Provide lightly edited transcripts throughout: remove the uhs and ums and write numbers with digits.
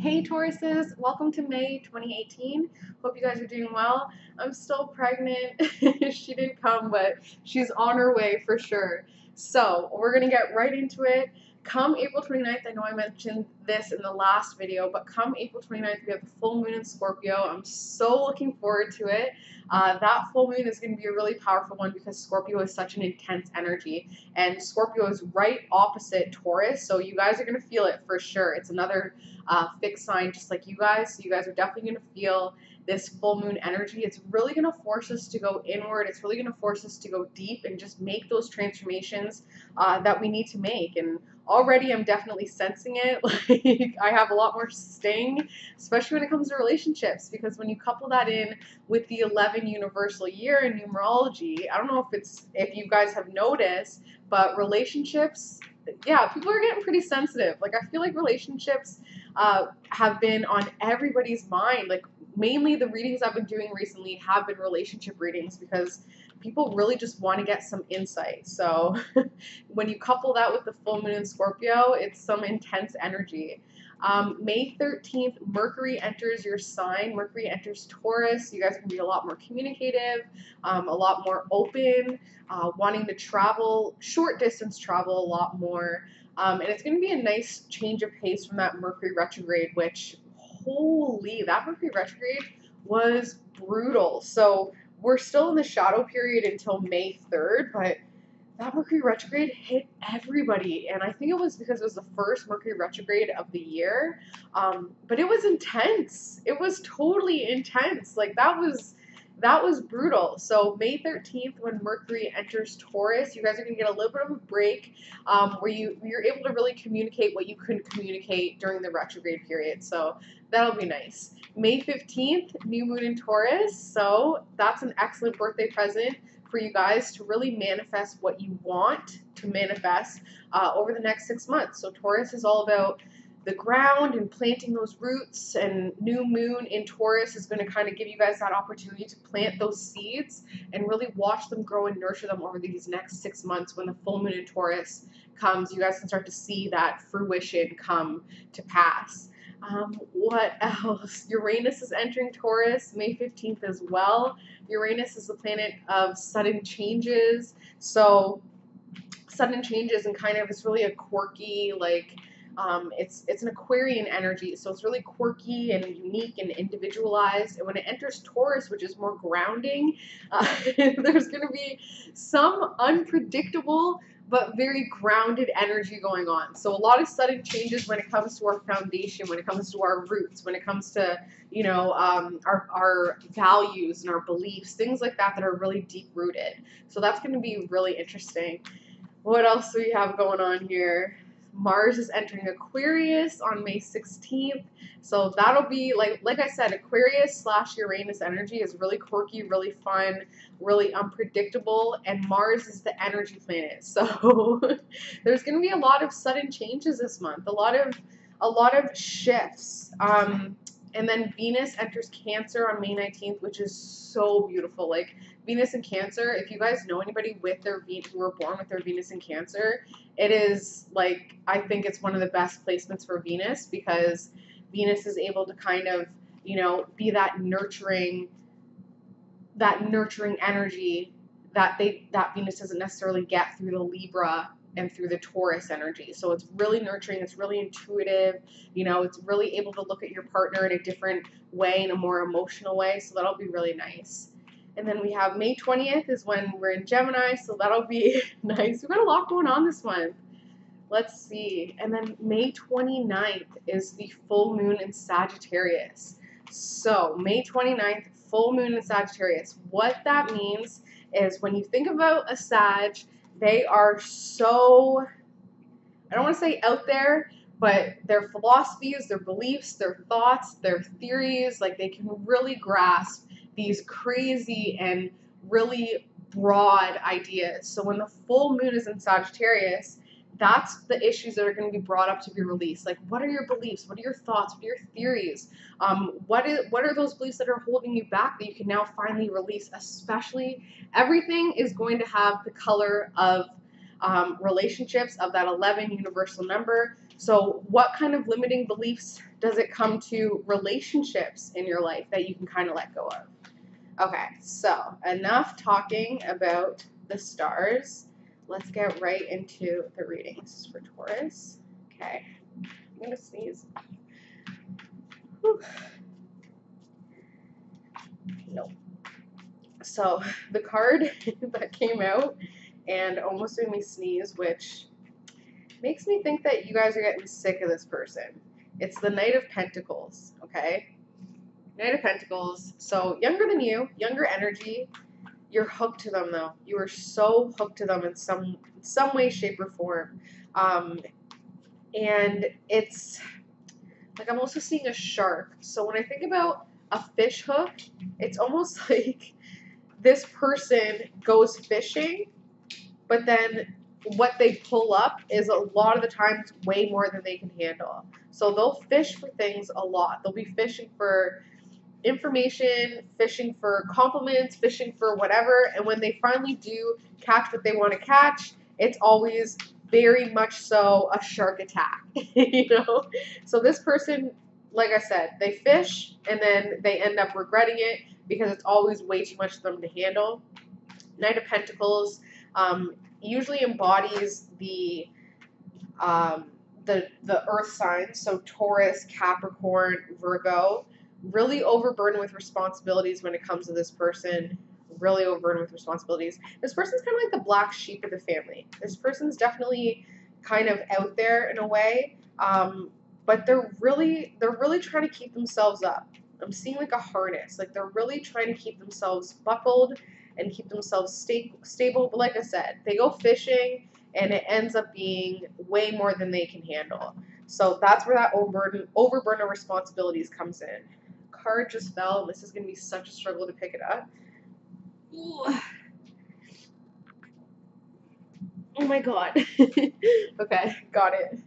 Hey Tauruses, welcome to May 2018. Hope you guys are doing well. I'm still pregnant. She didn't come, but she's on her way for sure. So we're gonna get right into it. Come April 29th, I know I mentioned this in the last video, but come April 29th, we have the full moon in Scorpio. I'm so looking forward to it. That full moon is going to be a really powerful one because Scorpio is such an intense energy, and Scorpio is right opposite Taurus, so you guys are going to feel it for sure. It's another fixed sign just like you guys, so you guys are definitely going to feel this full moon energy. It's really going to force us to go inward. It's really going to force us to go deep and just make those transformations that we need to make. And already I'm definitely sensing it. Like I have a lot more sting, especially when it comes to relationships, because when you couple that in with the 11 universal year in numerology, I don't know if you guys have noticed, but relationships, yeah, people are getting pretty sensitive. Like I feel like relationships have been on everybody's mind. Like mainly the readings I've been doing recently have been relationship readings because people really just want to get some insight. So when you couple that with the full moon in Scorpio, it's some intense energy. May 13th, Mercury enters your sign. Mercury enters Taurus. You guys can be a lot more communicative, a lot more open, wanting to travel, short distance travel a lot more. And it's going to be a nice change of pace from that Mercury retrograde, which, holy, that Mercury retrograde was brutal. So we're still in the shadow period until May 3rd, but that Mercury retrograde hit everybody. And I think it was because it was the first Mercury retrograde of the year. But it was intense. It was totally intense. Like that was brutal. So May 13th, when Mercury enters Taurus, you guys are going to get a little bit of a break where you're able to really communicate what you couldn't communicate during the retrograde period. So that'll be nice. May 15th, new moon in Taurus. So that's an excellent birthday present for you guys to really manifest what you want to manifest over the next 6 months. So Taurus is all about the ground and planting those roots, and new moon in Taurus is going to kind of give you guys that opportunity to plant those seeds and really watch them grow and nurture them over these next 6 months. When the full moon in Taurus comes, you guys can start to see that fruition come to pass. What else? Uranus is entering Taurus May 15th as well. Uranus is the planet of sudden changes. So sudden changes, and kind of it's really a quirky, like it's an Aquarian energy, so it's really quirky and unique and individualized. And when it enters Taurus, which is more grounding, there's going to be some unpredictable but very grounded energy going on. So a lot of sudden changes when it comes to our foundation, when it comes to our roots, when it comes to, you know, our values and our beliefs, things like that are really deep rooted. So that's going to be really interesting. What else do we have going on here? Mars is entering Aquarius on May 16th. So that'll be, like I said, Aquarius / Uranus energy is really quirky, really fun, really unpredictable, and Mars is the energy planet. So there's going to be a lot of sudden changes this month, a lot of shifts. And then Venus enters Cancer on May 19th, which is so beautiful. Like Venus in Cancer, if you guys know anybody with their who were born with their Venus in Cancer, it is like, I think it's one of the best placements for Venus, because Venus is able to kind of, you know, be that nurturing energy that Venus doesn't necessarily get through the Libra and through the Taurus energy. So it's really nurturing, it's really intuitive, you know, it's really able to look at your partner in a different way, in a more emotional way. So that'll be really nice. And then we have May 20th is when we're in Gemini, so that'll be nice. We've got a lot going on this month. Let's see. And then May 29th is the full moon in Sagittarius. So May 29th, full moon in Sagittarius. What that means is when you think about a Sag, they are so, I don't want to say out there, but their philosophies, their beliefs, their thoughts, their theories, like they can really grasp these crazy and really broad ideas. So when the full moon is in Sagittarius, that's the issues that are going to be brought up to be released. Like, what are your beliefs? What are your thoughts? What are your theories? What are those beliefs that are holding you back that you can now finally release? Especially, everything is going to have the color of relationships, of that 11 universal number. So what kind of limiting beliefs does it come to relationships in your life that you can kind of let go of? Okay, so enough talking about the stars. Let's get right into the reading. This is for Taurus. Okay, I'm going to sneeze. Whew. Nope. So the card that came out and almost made me sneeze, which makes me think that you guys are getting sick of this person. It's the Knight of Pentacles, okay? Knight of Pentacles. So younger than you, younger energy. You're hooked to them, though. You are so hooked to them in some way, shape, or form. And it's like I'm also seeing a shark. So when I think about a fish hook, it's almost like this person goes fishing, but then what they pull up is a lot of the times way more than they can handle. So they'll fish for things a lot. They'll be fishing for information, fishing for compliments, fishing for whatever, and when they finally do catch what they want to catch, it's always very much so a shark attack, you know? So this person, like I said, they fish and then they end up regretting it because it's always way too much for them to handle. Knight of Pentacles usually embodies the earth signs, so Taurus, Capricorn, Virgo. Really overburdened with responsibilities when it comes to this person. Really overburdened with responsibilities. This person's kind of like the black sheep of the family. This person's definitely kind of out there in a way, but they're really trying to keep themselves up. I'm seeing like a harness. Like they're really trying to keep themselves buckled and keep themselves stable. But like I said, they go fishing and it ends up being way more than they can handle. So that's where that overburden of responsibilities comes in. Card just fell, and this is going to be such a struggle to pick it up. Ooh. Oh my god. Okay, got it.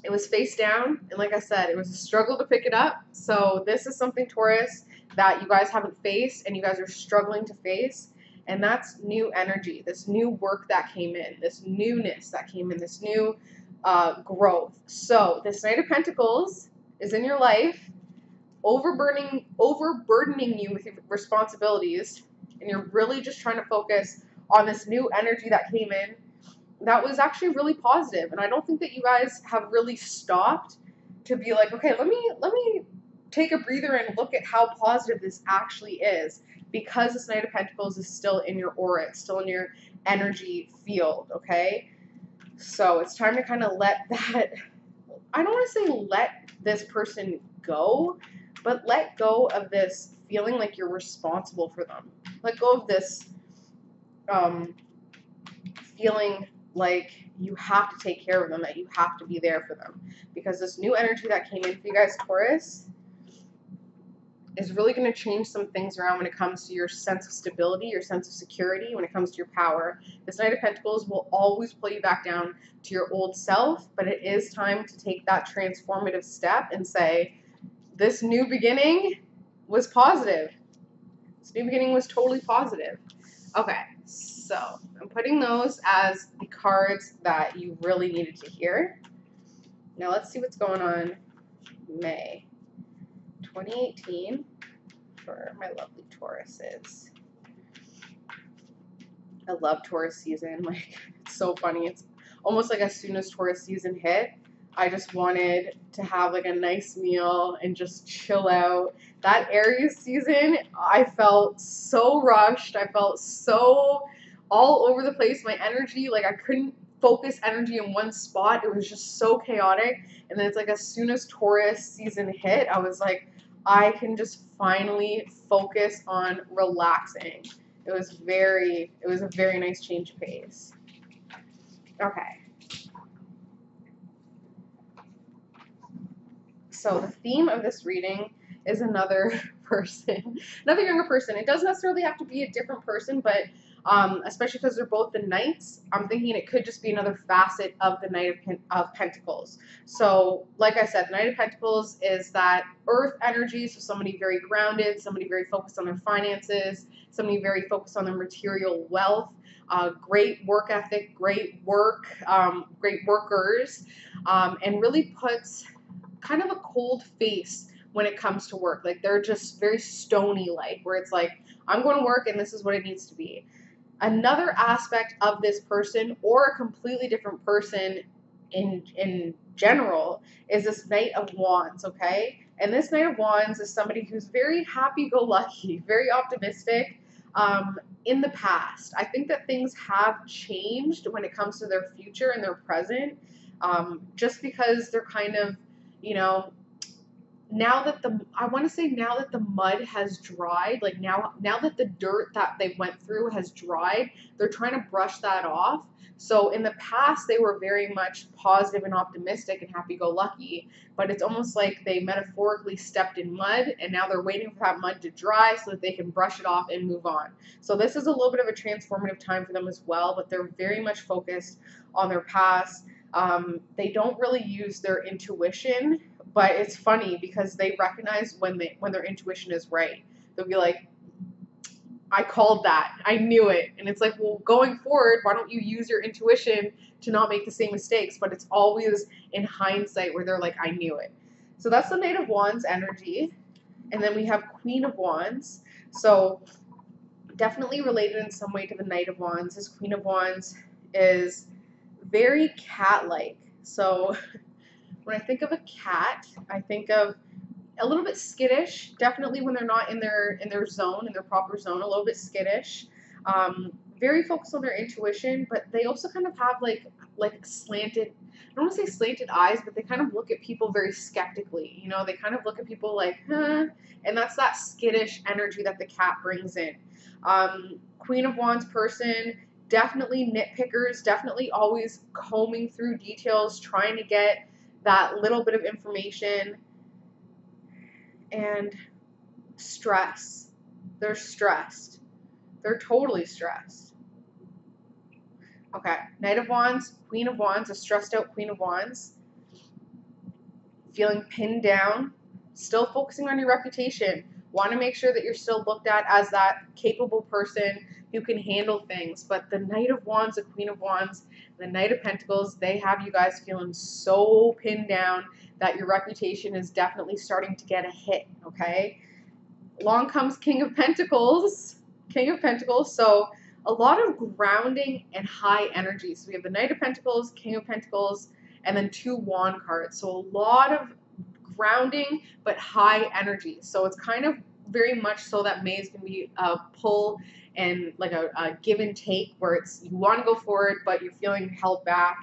It was face down, and like I said, it was a struggle to pick it up. So this is something, Taurus, that you guys haven't faced and you guys are struggling to face, and that's new energy, this new work that came in, this newness that came in, this new growth. So this Knight of Pentacles is in your life, overburdening you with your responsibilities, and you're really just trying to focus on this new energy that came in that was actually really positive. And I don't think that you guys have really stopped to be like, okay, let me take a breather and look at how positive this actually is, because this Knight of Pentacles is still in your aura, it's still in your energy field, okay? So it's time to kind of let that, I don't want to say let this person go, but let go of this feeling like you're responsible for them. Let go of this feeling like you have to take care of them, that you have to be there for them. Because this new energy that came in for you guys, Taurus, is really going to change some things around when it comes to your sense of stability, your sense of security, when it comes to your power. This Knight of Pentacles will always pull you back down to your old self, but it is time to take that transformative step and say, this new beginning was positive. This new beginning was totally positive. Okay, so I'm putting those as the cards that you really needed to hear. Now let's see what's going on May 2018 for my lovely Tauruses. I love Taurus season. Like, it's so funny. It's almost like as soon as Taurus season hit, I just wanted to have like a nice meal and just chill out. That Aries season, I felt so rushed. I felt so all over the place. My energy, like I couldn't focus energy in one spot. It was just so chaotic. And then it's like as soon as Taurus season hit, I was like, I can just finally focus on relaxing. It was a very nice change of pace. Okay. So the theme of this reading is another person, another younger person. It doesn't necessarily have to be a different person, but especially because they're both the Knights. I'm thinking it could just be another facet of the Knight of Pentacles. So, like I said, the Knight of Pentacles is that earth energy, so somebody very grounded, somebody very focused on their finances, somebody very focused on their material wealth, great work ethic, great work, great workers, and really puts kind of a cold face when it comes to work. Like they're just very stony like, where it's like, I'm going to work and this is what it needs to be. Another aspect of this person, or a completely different person in general, is this Knight of Wands, okay? And this Knight of Wands is somebody who's very happy-go-lucky, very optimistic. In the past, I think that things have changed when it comes to their future and their present, just because they're kind of, you know, now that the mud has dried, like now that the dirt that they went through has dried, they're trying to brush that off. So in the past, they were very much positive and optimistic and happy-go-lucky, but it's almost like they metaphorically stepped in mud, and now they're waiting for that mud to dry so that they can brush it off and move on. So this is a little bit of a transformative time for them as well, but they're very much focused on their past. They don't really use their intuition, but it's funny because they recognize when their intuition is right. They'll be like, I called that. I knew it. And it's like, well, going forward, why don't you use your intuition to not make the same mistakes? But it's always in hindsight where they're like, I knew it. So that's the Knight of Wands energy. And then we have Queen of Wands. So definitely related in some way to the Knight of Wands. This Queen of Wands is very cat-like. So when I think of a cat, I think of a little bit skittish, definitely when they're not in their zone, in their proper zone, a little bit skittish. Very focused on their intuition, but they also kind of have like slanted, I don't want to say slanted eyes, but they kind of look at people very skeptically. You know, they kind of look at people like, huh, and that's that skittish energy that the cat brings in. Queen of Wands person, definitely nitpickers, definitely always combing through details, trying to get that little bit of information. And stress. They're stressed. They're totally stressed. Okay, Knight of Wands, Queen of Wands, a stressed out Queen of Wands. Feeling pinned down, still focusing on your reputation. Want to make sure that you're still looked at as that capable person who can handle things. But the Knight of Wands, the Queen of Wands, the Knight of Pentacles, they have you guys feeling so pinned down that your reputation is definitely starting to get a hit, okay? Along comes King of Pentacles. King of Pentacles, so a lot of grounding and high energy. So we have the Knight of Pentacles, King of Pentacles, and then 2 Wand cards. So a lot of grounding, but high energy. So it's kind of very much so that May is going to be a pull and like a give and take, where it's you want to go forward, but you're feeling held back.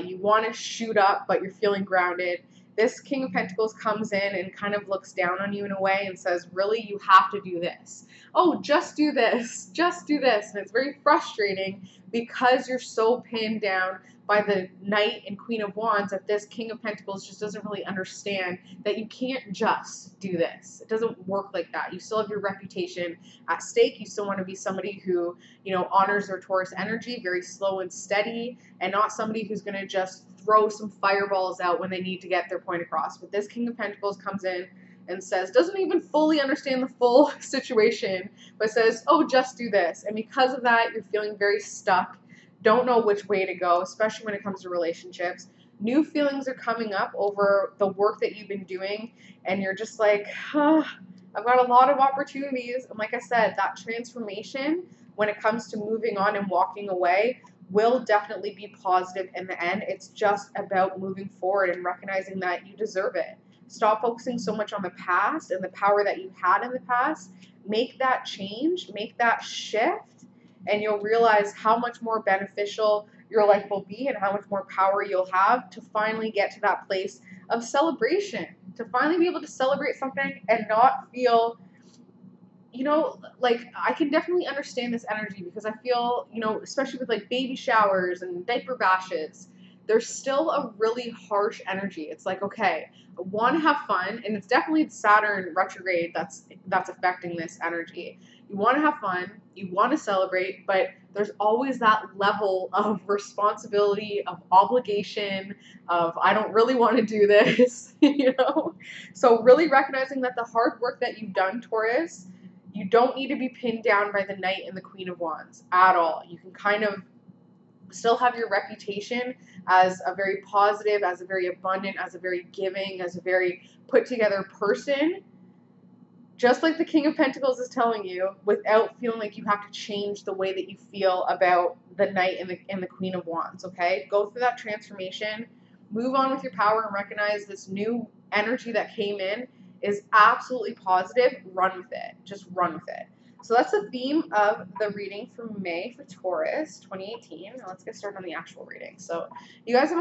You want to shoot up, but you're feeling grounded. This King of Pentacles comes in and kind of looks down on you in a way and says, really, you have to do this. Oh, just do this. Just do this. And it's very frustrating because you're so pinned down by the Knight and Queen of Wands that this King of Pentacles just doesn't really understand that you can't just do this. It doesn't work like that. You still have your reputation at stake. You still want to be somebody who, you know, honors their Taurus energy, very slow and steady, and not somebody who's going to just throw some fireballs out when they need to get their point across. But this King of Pentacles comes in and says, doesn't even fully understand the full situation, but says, oh, just do this. And because of that, you're feeling very stuck, don't know which way to go, especially when it comes to relationships. New feelings are coming up over the work that you've been doing, and you're just like, huh, I've got a lot of opportunities. And like I said, that transformation when it comes to moving on and walking away will definitely be positive in the end. It's just about moving forward and recognizing that you deserve it. Stop focusing so much on the past and the power that you had in the past. Make that change, make that shift, and you'll realize how much more beneficial your life will be and how much more power you'll have to finally get to that place of celebration, to finally be able to celebrate something and not feel, you know, like I can definitely understand this energy because I feel, you know, especially with like baby showers and diaper bashes, there's still a really harsh energy. It's like, okay, I want to have fun, and it's definitely Saturn retrograde that's affecting this energy. You want to have fun, you want to celebrate, but there's always that level of responsibility, of obligation, of I don't really want to do this, you know? So really recognizing that the hard work that you've done, Taurus, you don't need to be pinned down by the Knight and the Queen of Wands at all. You can kind of still have your reputation as a very positive, as a very abundant, as a very giving, as a very put together person, just like the King of Pentacles is telling you, without feeling like you have to change the way that you feel about the Knight and the Queen of Wands, okay? Go through that transformation, move on with your power, and recognize this new energy that came in is absolutely positive. Run with it. Just run with it. So that's the theme of the reading for May for Taurus 2018. Now let's get started on the actual reading. So you guys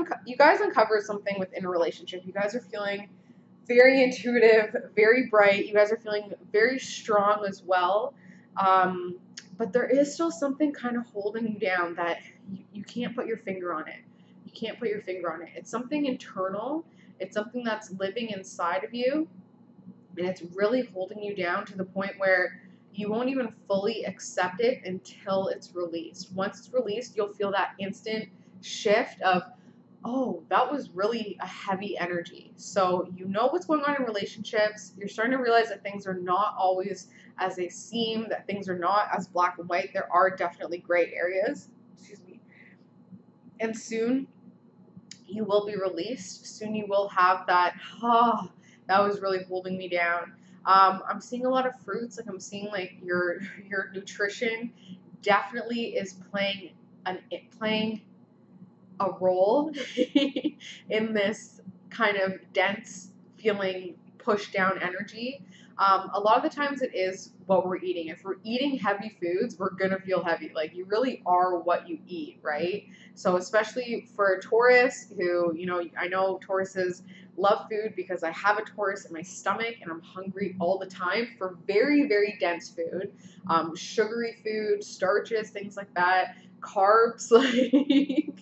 uncovered something within a relationship. You guys are feeling very intuitive, very bright. You guys are feeling very strong as well. But there is still something kind of holding you down that you can't put your finger on it. You can't put your finger on it. It's something internal. It's something that's living inside of you. And it's really holding you down to the point where you won't even fully accept it until it's released. Once it's released, you'll feel that instant shift of, oh, that was really a heavy energy. So you know what's going on in relationships. You're starting to realize that things are not always as they seem, that things are not as black and white. There are definitely gray areas. Excuse me. And soon you will be released. Soon you will have that, that was really holding me down. I'm seeing a lot of fruits. Like I'm seeing like your nutrition definitely is playing a role in this kind of dense feeling, push down energy. A lot of the times it is what we're eating. If we're eating heavy foods, we're going to feel heavy. Like you really are what you eat, right? So especially for a Taurus who, you know, I know Tauruses love food because I have a Taurus in my stomach and I'm hungry all the time for very, very dense food, sugary food, starches, things like that, carbs, like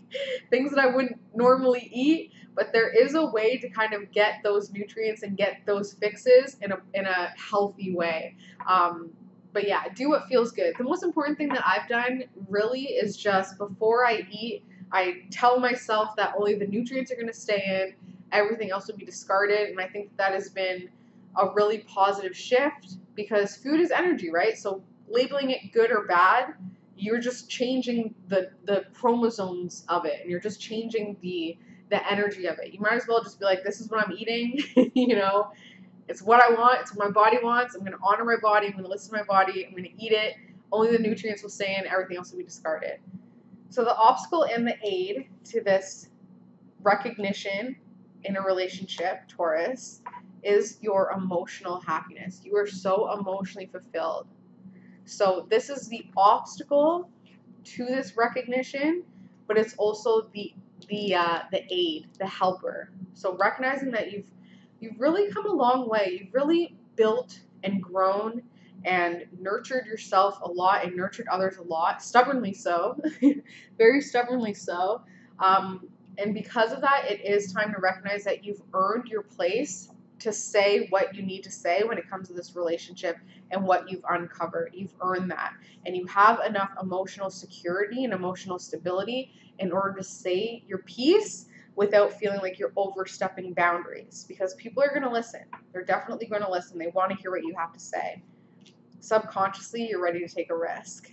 things that I wouldn't normally eat. But there is a way to kind of get those nutrients and get those fixes in a healthy way. But yeah, do what feels good. The most important thing that I've done really is just before I eat, I tell myself that only the nutrients are going to stay in, everything else will be discarded. And I think that has been a really positive shift because food is energy, right? So labeling it good or bad, you're just changing the chromosomes of it, and you're just changing the energy of it. You might as well just be like, this is what I'm eating, you know, it's what I want, it's what my body wants, I'm going to honor my body, I'm going to listen to my body, I'm going to eat it, only the nutrients will stay in, everything else will be discarded. So the obstacle and the aid to this recognition in a relationship, Taurus, is your emotional happiness. You are so emotionally fulfilled. So this is the obstacle to this recognition, but it's also the aid, the helper. So recognizing that you've really come a long way. You've really built and grown and nurtured yourself a lot and nurtured others a lot, stubbornly so, very stubbornly so. And because of that, it is time to recognize that you've earned your place to say what you need to say when it comes to this relationship and what you've uncovered. You've earned that. And you have enough emotional security and emotional stability in order to say your piece without feeling like you're overstepping boundaries. Because people are going to listen. They're definitely going to listen. They want to hear what you have to say. Subconsciously, you're ready to take a risk.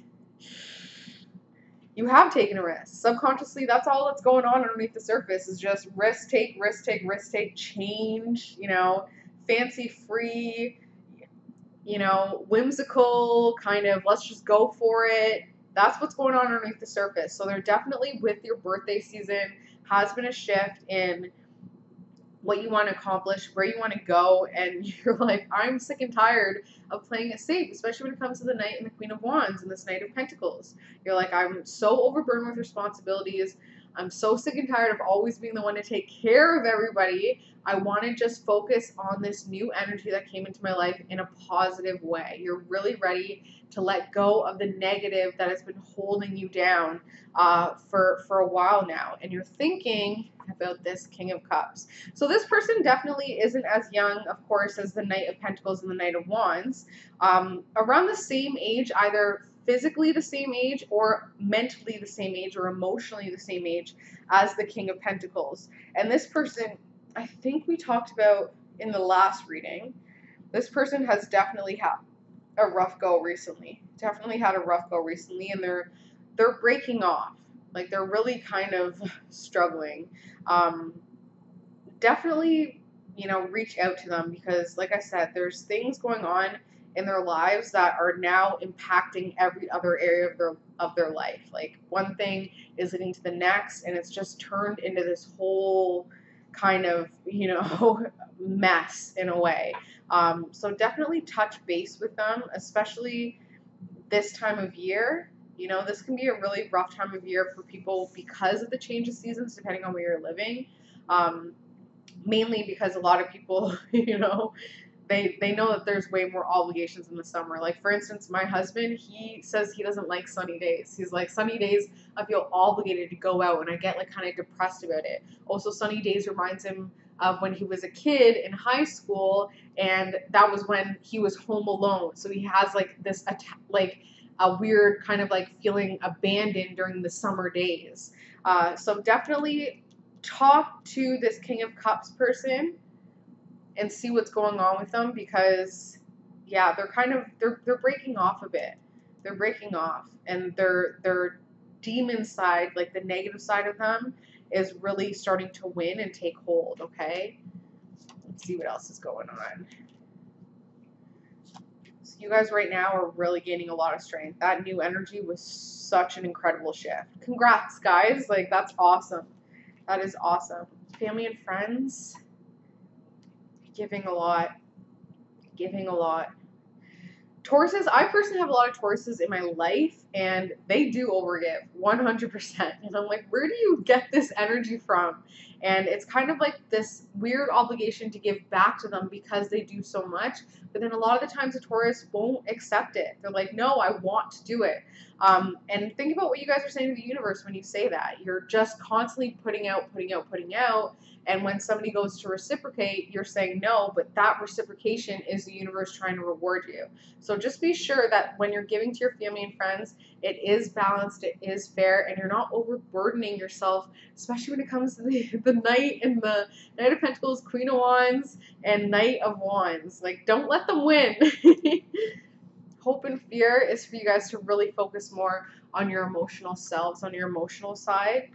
You have taken a risk. Subconsciously, that's all that's going on underneath the surface is just risk take, risk take, risk take, change, you know, fancy free, you know, whimsical, kind of let's just go for it. That's what's going on underneath the surface. So there definitely, with your birthday season, has been a shift in what you want to accomplish, where you want to go, and you're like, I'm sick and tired of playing it safe, especially when it comes to the Knight and the Queen of Wands and this Knight of Pentacles. You're like, I'm so overburdened with responsibilities. I'm so sick and tired of always being the one to take care of everybody. I want to just focus on this new energy that came into my life in a positive way. You're really ready to let go of the negative that has been holding you down for a while now. And you're thinking about this King of Cups. So this person definitely isn't as young, of course, as the Knight of Pentacles and the Knight of Wands. Around the same age, either physically the same age or mentally the same age or emotionally the same age as the King of Pentacles. And this person, I think we talked about in the last reading, this person has definitely had a rough go recently. Definitely had a rough go recently, and they're breaking off. Like, they're really kind of struggling. Definitely, you know, reach out to them because, like I said, there's things going on in their lives that are now impacting every other area of their life. Like, one thing is leading to the next, and it's just turned into this whole kind of, you know, mess in a way. So definitely touch base with them, especially this time of year. You know, this can be a really rough time of year for people because of the change of seasons, depending on where you're living. Mainly because a lot of people, you know, they know that there's way more obligations in the summer. Like, for instance, my husband, he says he doesn't like sunny days. He's like, sunny days, I feel obligated to go out, and I get, like, kind of depressed about it. Also, sunny days reminds him of when he was a kid in high school, and that was when he was home alone. So he has, like, this, like, a weird kind of, like, feeling abandoned during the summer days. So definitely talk to this King of Cups person and see what's going on with them, because yeah, they're kind of they're breaking off a bit. They're breaking off, and their demon side, like the negative side of them, is really starting to win and take hold. Okay, let's see what else is going on. So you guys right now are really gaining a lot of strength. That new energy was such an incredible shift. Congrats, guys. Like, that's awesome. That is awesome. Family and friends, giving a lot. Giving a lot. Tauruses, I personally have a lot of Tauruses in my life, and they do overgive 100%. And I'm like, where do you get this energy from? And it's kind of like this weird obligation to give back to them because they do so much. But then a lot of the times the Taurus won't accept it. They're like, no, I want to do it. And think about what you guys are saying to the universe when you say that. You're just constantly putting out. And when somebody goes to reciprocate, you're saying no, but that reciprocation is the universe trying to reward you. So just be sure that when you're giving to your family and friends, it is balanced, it is fair, and you're not overburdening yourself, especially when it comes to the Knight and the Knight of Pentacles, Queen of Wands, and Knight of Wands. Like, don't let them win. Hope and fear is for you guys to really focus more on your emotional selves, on your emotional side.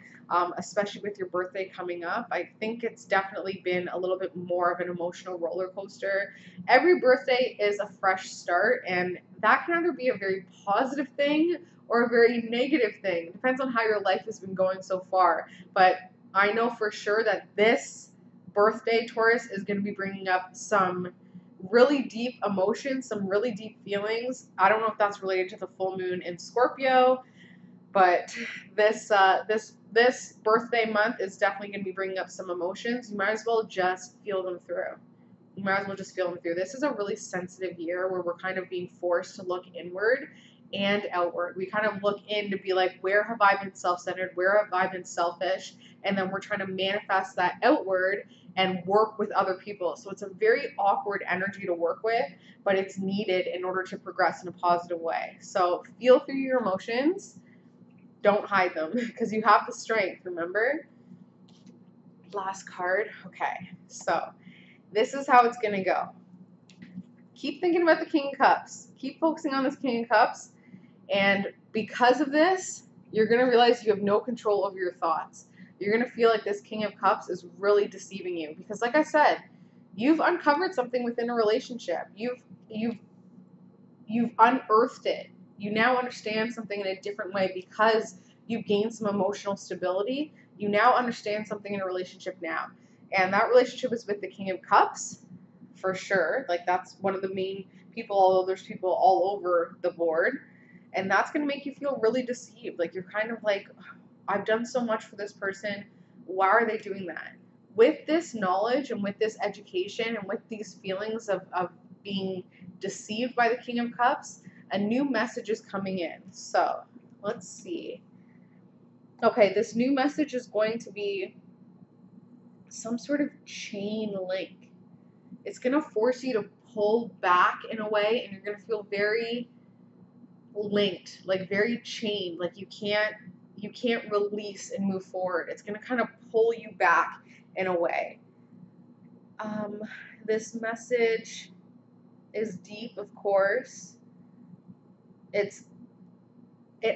Especially with your birthday coming up. I think it's definitely been a little bit more of an emotional roller coaster. Every birthday is a fresh start, and that can either be a very positive thing or a very negative thing. It depends on how your life has been going so far. But I know for sure that this birthday, Taurus, is going to be bringing up some really deep emotions, some really deep feelings. I don't know if that's related to the full moon in Scorpio, but this birthday month is definitely going to be bringing up some emotions. You might as well just feel them through. This is a really sensitive year where we're kind of being forced to look inward and outward. We kind of look in to be like, where have I been self-centered? Where have I been selfish? And then we're trying to manifest that outward and work with other people. So it's a very awkward energy to work with, but it's needed in order to progress in a positive way. So feel through your emotions. Don't hide them, because you have the strength, remember? Last card. Okay, so this is how it's going to go. Keep thinking about the King of Cups. Keep focusing on this King of Cups. And because of this, you're going to realize you have no control over your thoughts. You're going to feel like this King of Cups is really deceiving you. Because like I said, you've uncovered something within a relationship. You've unearthed it. You now understand something in a different way because you've gained some emotional stability. You now understand something in a relationship now. And that relationship is with the King of Cups, for sure. Like, that's one of the main people, although there's people all over the board. And that's going to make you feel really deceived. Like, you're kind of like, I've done so much for this person. Why are they doing that? With this knowledge and with this education and with these feelings of being deceived by the King of Cups, a new message is coming in. So let's see. Okay, this new message is going to be some sort of chain link. It's going to force you to pull back in a way, and you're going to feel very linked, like very chained, like you can't release and move forward. It's going to kind of pull you back in a way. This message is deep, of course. It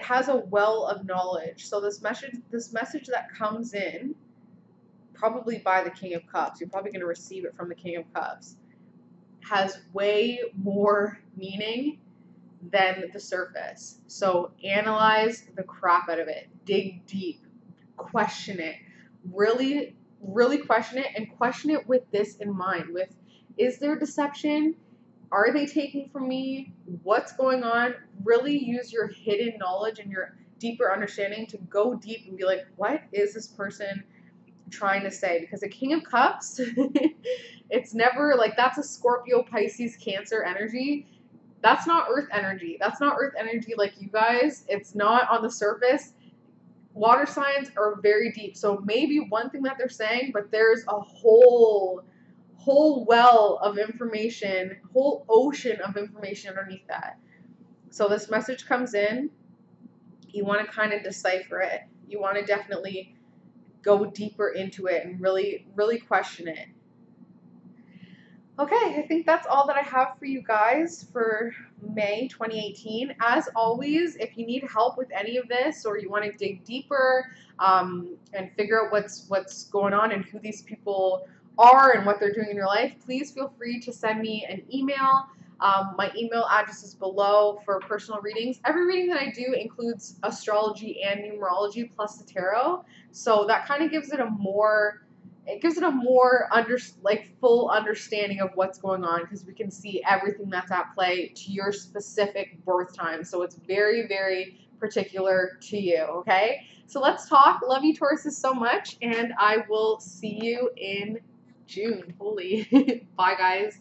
has a well of knowledge. So this message that comes in, probably by the King of Cups, you're probably going to receive it from the King of Cups, has way more meaning than the surface. So analyze the crap out of it. Dig deep. Question it. Really, really question it, and question it with this in mind. With, is there deception? Are they taking from me? What's going on? Really use your hidden knowledge and your deeper understanding to go deep and be like, what is this person trying to say? Because the King of Cups, it's never like, that's a Scorpio, Pisces, Cancer energy. That's not Earth energy. That's not Earth energy like you guys. It's not on the surface. Water signs are very deep. So maybe one thing that they're saying, but there's a whole well of information, whole ocean of information underneath that. So this message comes in. You want to kind of decipher it. You want to definitely go deeper into it and really, really question it. Okay, I think that's all that I have for you guys for May 2018. As always, if you need help with any of this or you want to dig deeper and figure out what's going on and who these people are and what they're doing in your life, please feel free to send me an email. My email address is below for personal readings. Every reading that I do includes astrology and numerology plus the tarot. So that kind of gives it a more full understanding of what's going on, because we can see everything that's at play to your specific birth time. So it's very, very particular to you, okay? So let's talk. Love you, Tauruses, so much, and I will see you in June. Holy. Bye, guys.